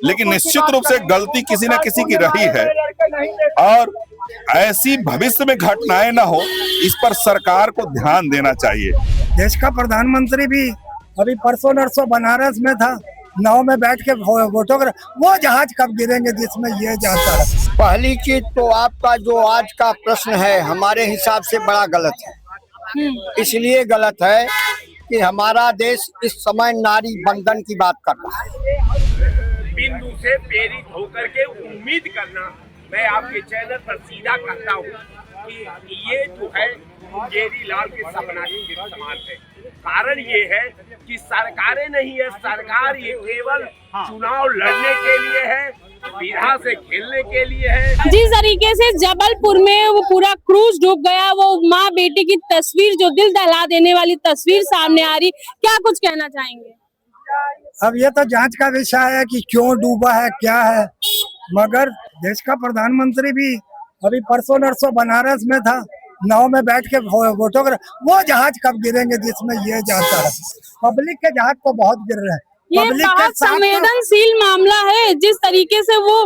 लेकिन निश्चित रूप से गलती किसी न किसी की रही है और ऐसी भविष्य में घटनाएं ना हो, इस पर सरकार को ध्यान देना चाहिए। देश का प्रधानमंत्री भी अभी परसों नरसों बनारस में था, नाव में बैठ के फोटोग्राफ, वो जहाज कब गिरेंगे जिसमें ये जाता है। पहली चीज तो आपका जो आज का प्रश्न है हमारे हिसाब से बड़ा गलत है। इसलिए गलत है कि हमारा देश इस समय नारी बंधन की बात कर रहा है। बिंदु से प्रेरित होकर के उम्मीद करना, मैं आपके चैनल पर सीधा कहता हूँ कि ये जो है मुंगेरी लाल के सपना के समान है। कारण ये है कि सरकारें नहीं है, सरकार ये केवल चुनाव लड़ने के लिए है, बिरहा से खेलने के लिए है। जिस तरीके से जबलपुर में वो पूरा क्रूज डूब गया, वो माँ बेटी की तस्वीर जो दिल दहला देने वाली तस्वीर सामने आ रही, क्या कुछ कहना चाहेंगे? अब ये तो जांच का विषय है कि क्यों डूबा है, क्या है, मगर देश का प्रधानमंत्री भी अभी परसों नरसों बनारस में था, नाव में बैठ के फोटोग्राफ, वो जहाज कब गिरेंगे जिसमें ये जाता है। पब्लिक के जहाज तो बहुत गिर रहे हैं। ये बहुत संवेदनशील मामला है। जिस तरीके से वो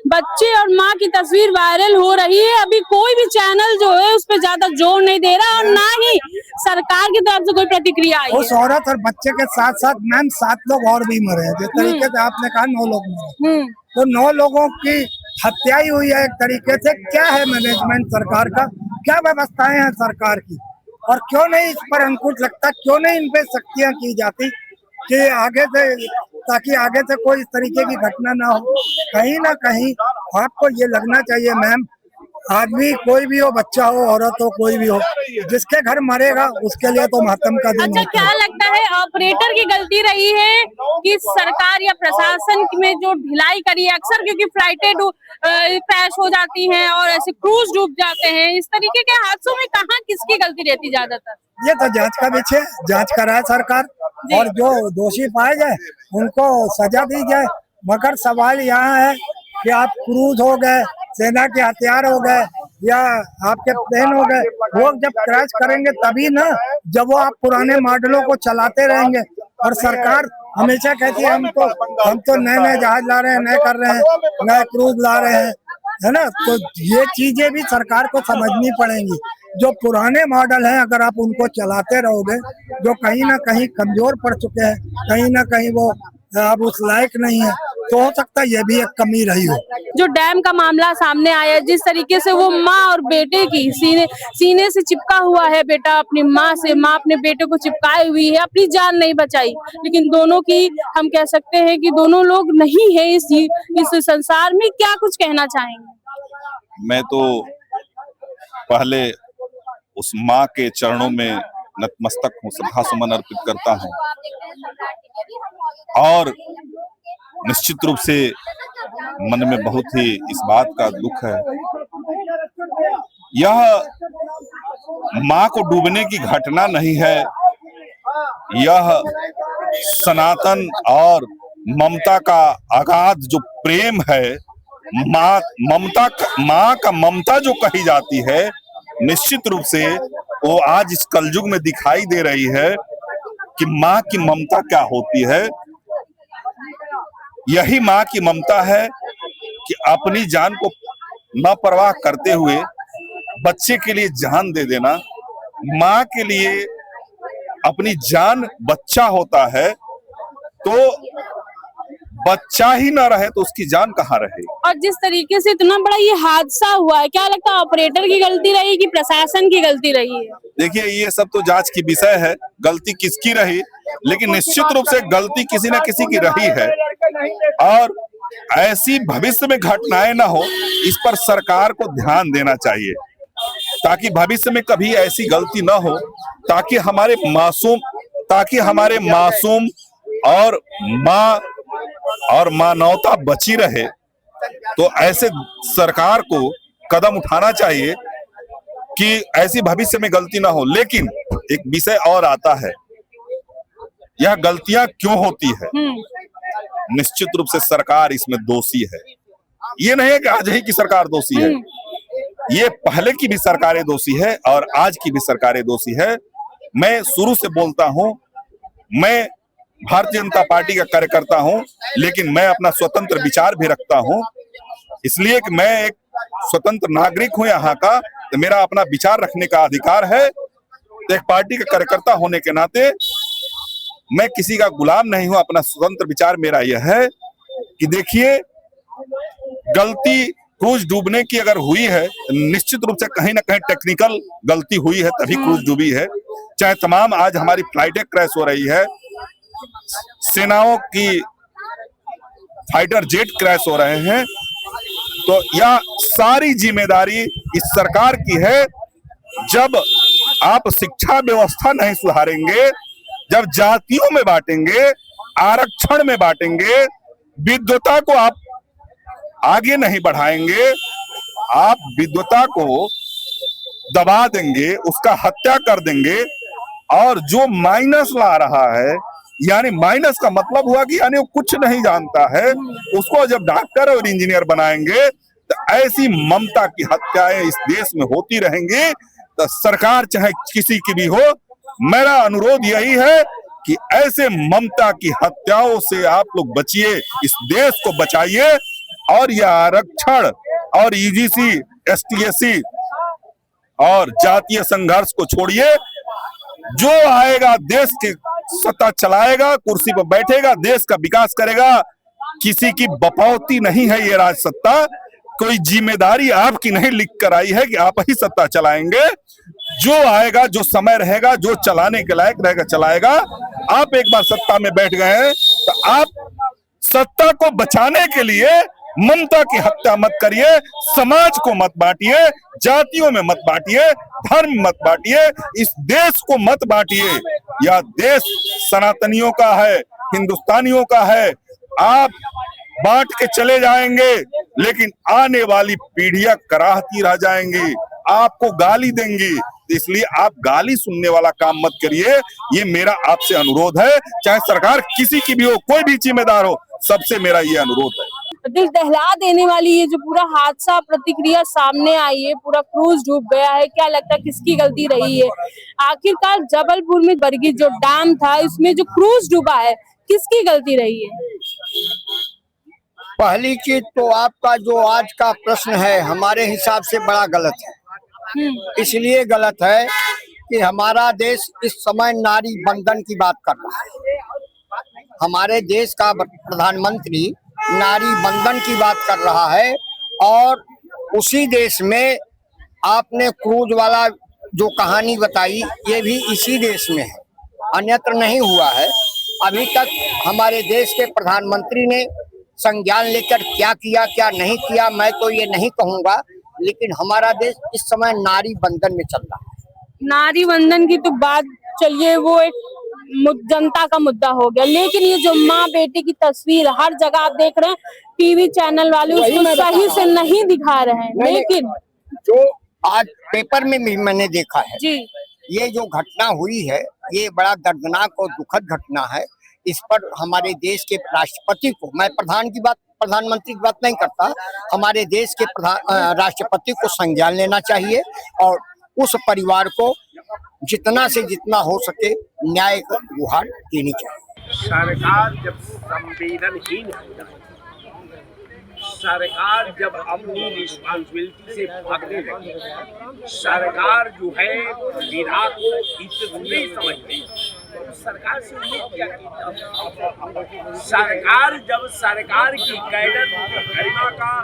बच्चे और माँ की तस्वीर वायरल हो रही है, अभी कोई भी चैनल जो है उस पर ज्यादा जोर नहीं दे रहा और ना ही सरकार की तरफ से कोई प्रतिक्रिया आई है। उस औरत और बच्चे के साथ साथ मैम 7 लोग और भी मरे हैं। जिस तरीके से आपने कहा 9 लोग मरे, तो 9 लोगों की हत्या ही हुई है एक तरीके से। क्या है मैनेजमेंट सरकार का, क्या व्यवस्थाएं हैं सरकार की, और क्यों नहीं इस पर अंकुश लगता, क्यों नहीं इन पे सख्तियां की जाती कि आगे से, ताकि आगे से कोई इस तरीके की घटना ना हो। कहीं ना कहीं आपको ये लगना चाहिए मैम, आदमी कोई भी हो, बच्चा हो, औरत हो, कोई भी हो, जिसके घर मरेगा उसके लिए तो मातम का दिन। अच्छा, क्या लगता है ऑपरेटर की गलती रही है कि सरकार या प्रशासन में जो ढिलाई करी है अक्सर, क्योंकि फ्लाइटें क्रैश हो जाती हैं और ऐसे क्रूज डूब जाते हैं, इस तरीके के हादसों में कहाँ किसकी गलती रहती ज्यादातर? ये तो जांच का विषय, जांच कराए सरकार और जो दोषी पाए जाए उनको सजा दी जाए। मगर सवाल यहाँ है कि आप क्रूज हो गए, सेना के हथियार हो गए या आपके प्लेन हो गए, वो जब क्रैश करेंगे तभी ना, जब वो आप पुराने मॉडलों को चलाते रहेंगे। और सरकार हमेशा कहती है हम तो नए जहाज ला रहे हैं, नए कर रहे हैं, नए क्रूज ला रहे हैं, है ना। तो ये चीजें भी सरकार को समझनी पड़ेंगी। जो पुराने मॉडल हैं अगर आप उनको चलाते रहोगे, जो कहीं ना कहीं कमजोर पड़ चुके हैं, कहीं ना कहीं वो अब उस लायक नहीं है, तो हो सकता है ये भी एक कमी रही हो। जो डैम का मामला सामने आया, जिस तरीके से वो माँ और बेटे की सीने से चिपका हुआ है बेटा अपनी माँ से, माँ अपने बेटे को चिपकाई हुई है, अपनी जान नहीं बचाई, लेकिन दोनों की हम कह सकते हैं कि दोनों लोग नहीं है इस संसार में। क्या कुछ कहना चाहेंगे? मैं तो पहले उस माँ के चरणों में नतमस्तक हूँ, श्रद्धा सुमन अर्पित करता हूँ और निश्चित रूप से मन में बहुत ही इस बात का दुख है। यह माँ को डूबने की घटना नहीं है, यह सनातन और ममता का अगाध जो प्रेम है, माँ का ममता जो कही जाती है, निश्चित रूप से वो आज इस कलयुग में दिखाई दे रही है कि माँ की ममता क्या होती है। यही माँ की ममता है कि अपनी जान को न परवाह करते हुए बच्चे के लिए जान दे देना। माँ के लिए अपनी जान बच्चा होता है, तो बच्चा ही ना रहे तो उसकी जान कहाँ रहे। और जिस तरीके से इतना बड़ा ये हादसा हुआ है, क्या लगता है ऑपरेटर की गलती रही कि प्रशासन की गलती रही है? देखिए, ये सब तो जांच की विषय है, गलती किसकी रही, लेकिन निश्चित रूप से गलती किसी न किसी की रही है और ऐसी भविष्य में घटनाएं ना हो, इस पर सरकार को ध्यान देना चाहिए ताकि भविष्य में कभी ऐसी गलती ना हो, ताकि हमारे मासूम और मानवता बची रहे। तो ऐसे सरकार को कदम उठाना चाहिए कि ऐसी भविष्य में गलती ना हो। लेकिन एक विषय और आता है, यह गलतियां क्यों होती है? निश्चित रूप से सरकार इसमें दोषी है। ये नहीं है कि आज ही की सरकार दोषी है, ये पहले की भी सरकारें दोषी है और आज की भी सरकारें दोषी है। मैं शुरू से बोलता हूं, मैं भारतीय जनता पार्टी का कार्यकर्ता हूं, लेकिन मैं अपना स्वतंत्र विचार भी रखता हूं। इसलिए कि मैं एक स्वतंत्र नागरिक हूं यहाँ का, तो मेरा अपना विचार रखने का अधिकार है। तो एक पार्टी का कार्यकर्ता होने के नाते मैं किसी का गुलाम नहीं हूं। अपना स्वतंत्र विचार मेरा यह है कि देखिए, गलती क्रूज डूबने की अगर हुई है, निश्चित रूप से कहीं ना कहीं टेक्निकल गलती हुई है, तभी क्रूज डूबी है। चाहे तमाम आज हमारी फ्लाइटें क्रैश हो रही है, सेनाओं की फाइटर जेट क्रैश हो रहे हैं, तो यह सारी जिम्मेदारी इस सरकार की है। जब आप शिक्षा व्यवस्था नहीं सुधारेंगे, जब जातियों में बांटेंगे, आरक्षण में बांटेंगे, विद्वता को आप आगे नहीं बढ़ाएंगे, आप विद्वता को दबा देंगे, उसका हत्या कर देंगे, और जो माइनस ला रहा है, यानी माइनस का मतलब हुआ कि यानी वो कुछ नहीं जानता है, उसको जब डॉक्टर और इंजीनियर बनाएंगे, तो ऐसी ममता की हत्याएं इस देश में होती रहेंगी। तो सरकार चाहे किसी की भी हो, मेरा अनुरोध यही है कि ऐसे ममता की हत्याओं से आप लोग बचिए, इस देश को बचाइए, और यह आरक्षण और यूजीसी, एसटीएससी और जातीय संघर्ष को छोड़िए। जो आएगा देश की सत्ता चलाएगा, कुर्सी पर बैठेगा, देश का विकास करेगा। किसी की बपौती नहीं है ये राज सत्ता, कोई जिम्मेदारी आपकी नहीं लिख कर आई है कि आप ही सत्ता चलाएंगे। जो आएगा, जो समय रहेगा, जो चलाने के लायक रहेगा चलाएगा। आप एक बार सत्ता में बैठ गए हैं, तो आप सत्ता को बचाने के लिए ममता की हत्या मत करिए, समाज को मत बांटिए, जातियों में मत बांटिए, धर्म मत बांटिए, इस देश को मत बांटिए। यह देश सनातनियों का है, हिंदुस्तानियों का है। आप बांट के चले जाएंगे, लेकिन आने वाली पीढ़ियां कराहती रह जाएंगी, आपको गाली देंगी। इसलिए आप गाली सुनने वाला काम मत करिए, ये मेरा आपसे अनुरोध है। चाहे सरकार किसी की भी हो, कोई भी जिम्मेदार हो, सबसे मेरा ये अनुरोध है। दिल दहला देने वाली ये जो पूरा हादसा प्रतिक्रिया सामने आई है, पूरा क्रूज डूब गया है, क्या लगता है किसकी गलती रही है? आखिरकार जबलपुर में बरगी जो डैम था, इसमें जो क्रूज डूबा है, किसकी गलती रही है? पहली चीज तो आपका जो आज का प्रश्न है हमारे हिसाब से बड़ा गलत है। इसलिए गलत है कि हमारा देश इस समय नारी बंधन की बात कर रहा है। हमारे देश का प्रधानमंत्री नारी बंधन की बात कर रहा है, और उसी देश में आपने क्रूज वाला जो कहानी बताई, ये भी इसी देश में है, अन्यत्र नहीं हुआ है। अभी तक हमारे देश के प्रधानमंत्री ने संज्ञान लेकर क्या किया क्या नहीं किया, मैं तो ये नहीं कहूंगा, लेकिन हमारा देश इस समय नारी बंधन में चल रहा है। नारी बंधन की तो बात चलिए, वो एक जनता का मुद्दा हो गया, लेकिन ये जो माँ बेटे की तस्वीर हर जगह आप देख रहे हैं, टीवी चैनल वाले उसको सही से नहीं दिखा रहे हैं, लेकिन जो आज पेपर में भी मैंने देखा है जी, ये जो घटना हुई है, ये बड़ा दर्दनाक और दुखद घटना है। इस पर हमारे देश के राष्ट्रपति को, मैं प्रधानमंत्री की बात नहीं करता, हमारे देश के राष्ट्रपति को संज्ञान लेना चाहिए, और उस परिवार को जितना से जितना हो सके न्याय का गुहार देनी चाहिए। सरकार जब संवेदनहीन है, सरकार जब अपनी रिस्पॉन्सिबिलिटी से भागने लगी, सरकार जो है विधा को इज्जत नहीं समझती, तो सरकार से उम्मीद क्या की? सरकार जब सरकार की कैडर गरिमा का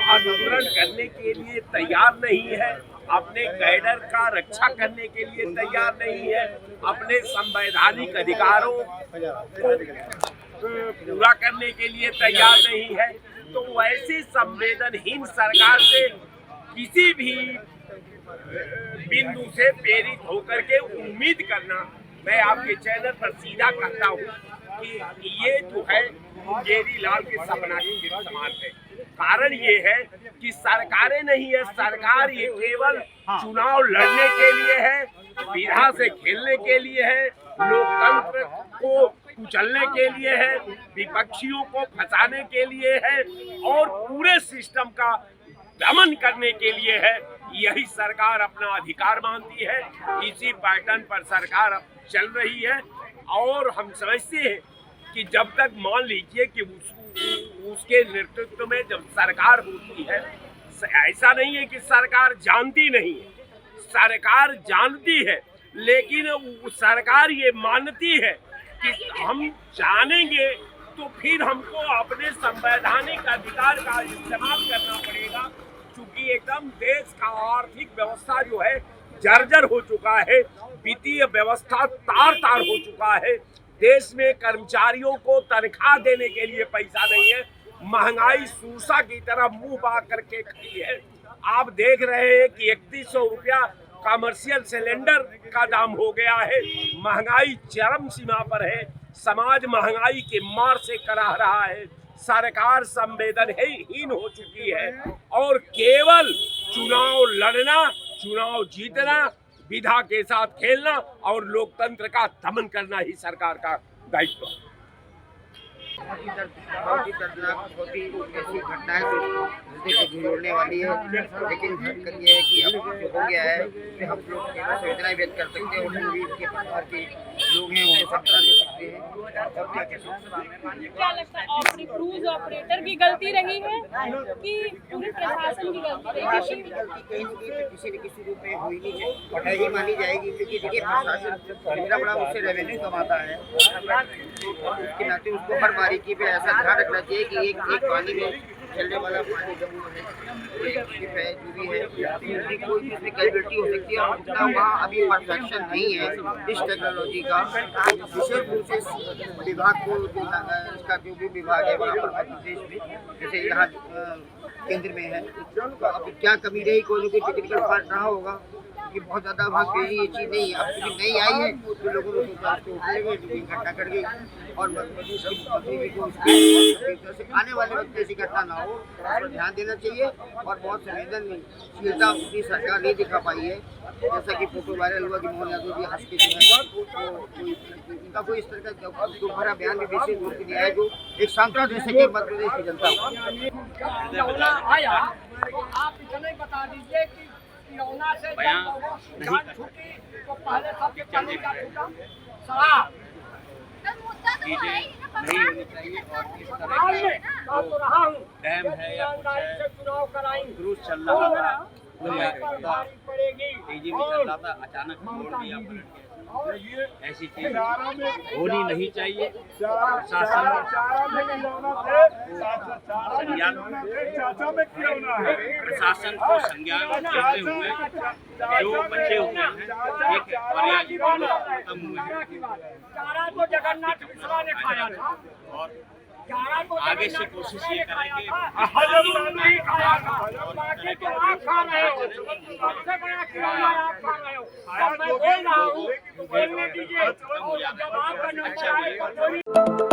अनुकरण करने के लिए तैयार नहीं है, अपने कैडर का रक्षा करने के लिए तैयार नहीं है, अपने संवैधानिक अधिकारों को पूरा करने के लिए तैयार नहीं है, तो वैसी संवेदनहीन सरकार से किसी भी बिंदु से प्रेरित होकर के उम्मीद करना, मैं आपके चैनल पर सीधा कहता हूँ कि ये जो है मुंगेरी लाल के सपना के समान है। कारण ये है कि सरकारें नहीं है, सरकार ये केवल चुनाव लड़ने के लिए है, विधा से खेलने के लिए है, लोकतंत्र को कुचलने के लिए है, विपक्षियों को फंसाने के लिए है, और पूरे सिस्टम का दमन करने के लिए है। यही सरकार अपना अधिकार मानती है, इसी पैटर्न पर सरकार अब चल रही है, और हम समझते हैं कि जब तक मान लीजिए कि उसके नेतृत्व में जब सरकार होती है, ऐसा नहीं है कि सरकार जानती नहीं है, सरकार जानती है, लेकिन सरकार ये मानती है कि हम जानेंगे तो फिर हमको अपने संवैधानिक अधिकार का इस्तेमाल करना पड़ेगा, क्योंकि एकदम देश का आर्थिक व्यवस्था जो है जर्जर हो चुका है, वित्तीय व्यवस्था तार तार हो चुका है, देश में कर्मचारियों को तनख्वाह देने के लिए पैसा नहीं है, महंगाई सूसा की तरह मुंह बाग करके खड़ी है। आप देख रहे हैं कि 3100 रुपया कमर्शियल सिलेंडर का दाम हो गया है, महंगाई चरम सीमा पर है, समाज महंगाई के मार से कराह रहा है, सरकार संवेदनहीन हो चुकी है और केवल चुनाव लड़ना, चुनाव जीतना, विधा के साथ खेलना और लोकतंत्र का दमन करना ही सरकार का दायित्व है। बहुत ही दर्दनाक, बहुत ही ऐसी घटना है जो हृदय को झुंझोड़ने वाली है। लेकिन हकीकत ये है कि अब जो हो गया है कि हम लोग केवल संवेदनाएं व्यक्त कर सकते हैं और जो भी इनके परिवार के लोग हैं उन्हें सांत्वना दे सकते हैं। क्या लगता है क्रूज ऑपरेटर की गलती रही है कि पूरे प्रशासन की गलती रही? प्रशासन की गलती कहीं न कहीं किसी न किसी रूप में हुई नहीं है और है ही मानी जाएगी, क्योंकि देखिए प्रशासन जितना बड़ा उससे रेवेन्यू कमाता है उसके नाते उसको हर बारीकी पे ऐसा ध्यान रखना चाहिए कि एक पानी में चलने वाला पानी का वो है जो भी है कोई भी इसमें कैपेबिलिटी हो सकती है और उतना वहाँ अभी परफेक्शन नहीं है इस टेक्नोलॉजी का। विशेष रूप से विभाग को इसका जो भी विभाग है वहाँ पर मध्य प्रदेश में जैसे यहाँ केंद्र में है, तो अब क्या कमी रही, कोई ना कोई टेक्निकल फॉल्ट रहा होगा कि बहुत ज़्यादा वहाँ पे ये चीज़ नहीं है। अब क्योंकि नई आई है तो लोगों ने सोचा उसको उठाएंगे, जो घटना कर गई और मुख्यमंत्री को उसके आने वाले वक्त ऐसी घटना ना हो, पर ध्यान देना चाहिए और बहुत संवेदनशीलता अपनी सरकार नहीं दिखा पाई है। जैसा कि फोटो वायरल हुआ कि मोहन यादव जी हंस के जो है तो इनका कोई इस तरह का दोबारा बयान भी विशेष रूप से दिया है जो एक सांत्वना दे सके मध्य प्रदेश की जनता को। आया आप इतना बता दीजिए कि किरौना से जान छूटी तो पहले सबसे पहले क्या छूटा? शराब चीजें नहीं होनी चाहिए और इस तरह का डैम है या कुछ है क्रूज चल रहा था, तेजी में चल रहा था, अचानक छोड़ दिया पलट के, ऐसी चीज होनी नहीं चाहिए। प्रशासन को संज्ञान लेते हुए जो बचे हुए हैं एक पर्याय खत्म हुए हैं और आगे से कोशिश ये करेंगे बोल रहा हूँ, बोलने दीजिए, जवाब करना चाहिए।